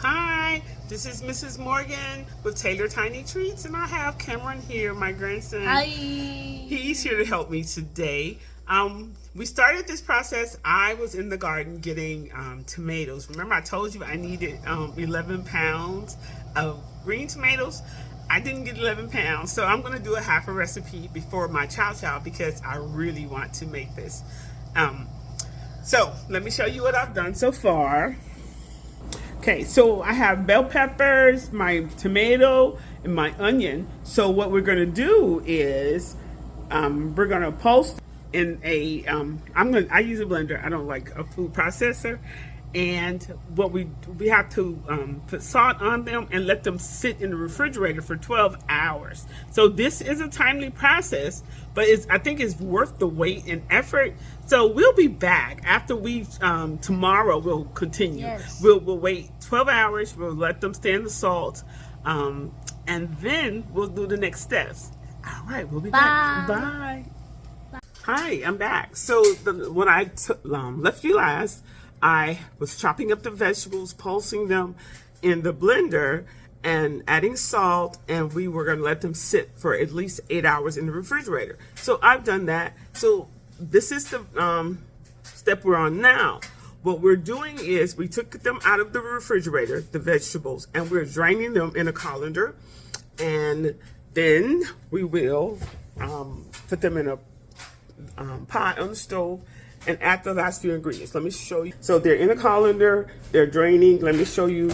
Hi, this is Mrs. Morgan with Taylor Tiny Treats, and I have Cameron here, my grandson. Hi. He's here to help me today. We started this process. I was in the garden getting tomatoes. Remember I told you I needed 11 pounds of green tomatoes? I didn't get 11 pounds, so I'm going to do a half a recipe before my Chow Chow because I really want to make this. So let me show you what I've done so far. Okay, so I have bell peppers, my tomato, and my onion. So what we're gonna do is we're gonna pulse in a I use a blender. I don't like a food processor. And what we have to put salt on them and let them sit in the refrigerator for 12 hours. So this is a timely process, but I think it's worth the wait and effort. So we'll be back after tomorrow we'll continue. Yes. We'll wait 12 hours, we'll let them stand the salt, and then we'll do the next steps. All right, we'll be back. Bye. Hi, I'm back. So when I left you last, I was chopping up the vegetables, pulsing them in the blender and adding salt, and we were going to let them sit for at least 8 hours in the refrigerator. So I've done that. So this is the step we're on now. What we're doing is we took them out of the refrigerator, the vegetables, and we're draining them in a colander, and then we will put them in a pot on the stove and add the last few ingredients. Let me show you. So they're in a colander, they're draining. Let me show you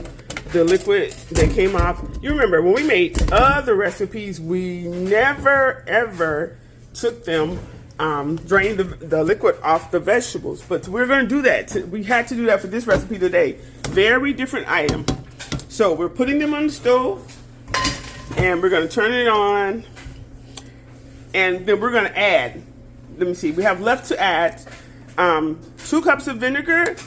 the liquid that came off. You remember when we made other recipes, we never ever took them, drained the liquid off the vegetables. But we're gonna do that. We had to do that for this recipe today. Very different item. So we're putting them on the stove and we're gonna turn it on, and then we're gonna add, let me see, we have left to add 2 cups of vinegar,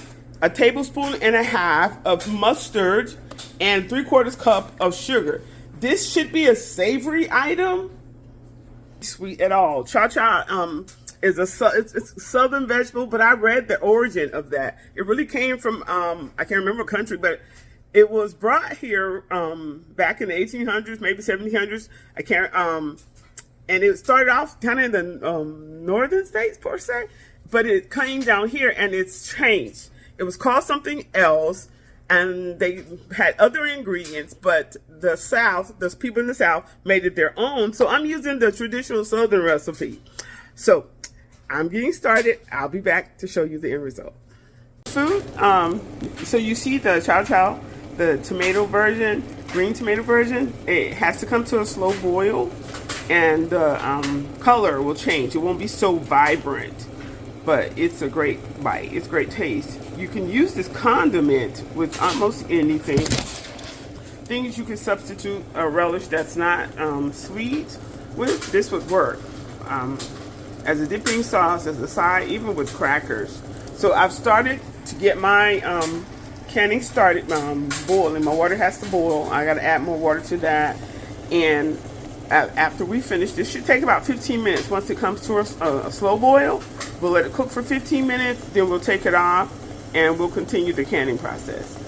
a tablespoon and a half of mustard, and 3/4 cup of sugar. This should be a savory item, sweet at all. Chow Chow is it's a southern vegetable, but I read the origin of that. It really came from I can't remember country, but it was brought here back in the 1800s, maybe 1700s. I can't and it started off kind of in the northern states per se, but it came down here and it's changed. It was called something else, and they had other ingredients, but the South, those people in the South, made it their own. So I'm using the traditional Southern recipe. So I'm getting started. I'll be back to show you the end result. Food. So you see the Chow Chow, the tomato version, green tomato version. It has to come to a slow boil, and the color will change. It won't be so vibrant, but it's a great bite. It's great taste. You can use this condiment with almost anything. Things you can substitute a relish that's not sweet with, this would work. As a dipping sauce, as a side, even with crackers. So I've started to get my canning started, boiling. My water has to boil. I got to add more water to that. And after we finish, this should take about 15 minutes. Once it comes to a slow boil, we'll let it cook for 15 minutes, then we'll take it off and we'll continue the canning process.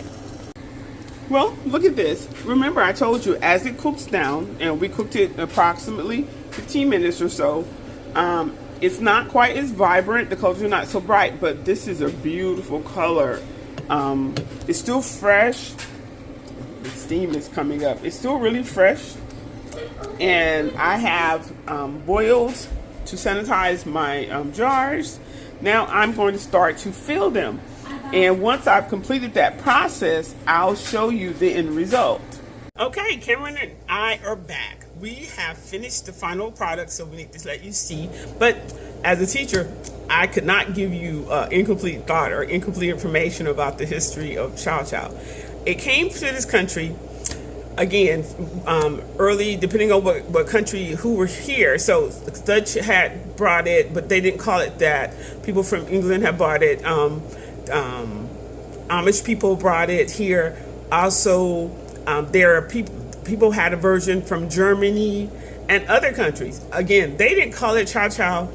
Well, look at this. Remember I told you as it cooks down, and we cooked it approximately 15 minutes or so, it's not quite as vibrant, the colors are not so bright, but this is a beautiful color. It's still fresh. The steam is coming up. It's still really fresh. And I have boiled to sanitize my jars. Now I'm going to start to fill them. And once I've completed that process, I'll show you the end result. Okay, Cameron and I are back. We have finished the final product, so we need to let you see. But as a teacher, I could not give you incomplete thought or incomplete information about the history of Chow Chow. It came to this country again, early, depending on what country, who were here. So the Dutch had brought it, but they didn't call it that. People from England had brought it. Amish people brought it here. Also, there are people had a version from Germany and other countries. Again, they didn't call it Chow Chow,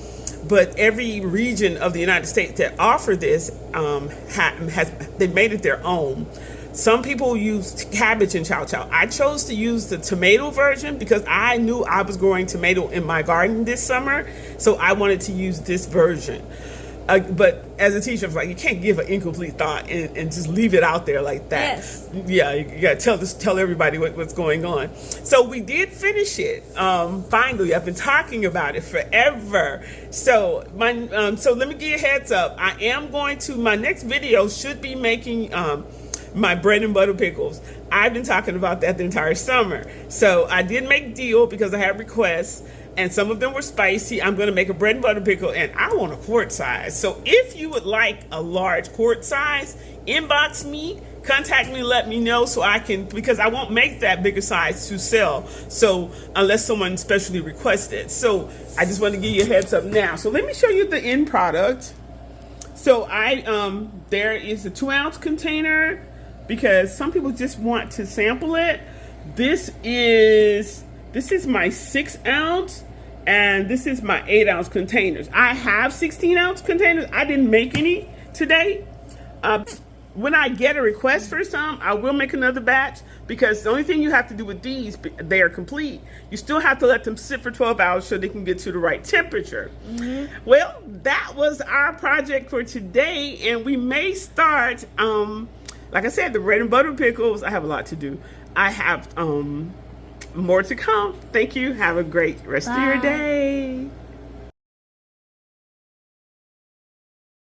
but every region of the United States that offered this they made it their own. Some people use cabbage in Chow Chow. I chose to use the tomato version because I knew I was growing tomato in my garden this summer, so I wanted to use this version. But as a teacher, I was like, you can't give an incomplete thought and just leave it out there like that. Yes. Yeah, you gotta tell everybody what's going on. So we did finish it. Finally, I've been talking about it forever. So so let me give you a heads up. I am going to, my next video should be making my bread and butter pickles. I've been talking about that the entire summer. So I did make deal because I had requests, and some of them were spicy. I'm going to make a bread and butter pickle, and I want a quart size. So if you would like a large quart size, inbox me, contact me, let me know so I can, because I won't make that bigger size to sell. So unless someone specially requested. So I just want to give you a heads up now. So let me show you the end product. So there is a 2-ounce container because some people just want to sample it. This is my 6-ounce, and this is my 8-ounce containers. I have 16-ounce containers. I didn't make any today. When I get a request for some, I will make another batch, because the only thing you have to do with these, they are complete. You still have to let them sit for 12 hours so they can get to the right temperature. Mm-hmm. Well, that was our project for today, and we may start, like I said, the bread and butter pickles. I have a lot to do. I have more to come. Thank you. Have a great rest of your day.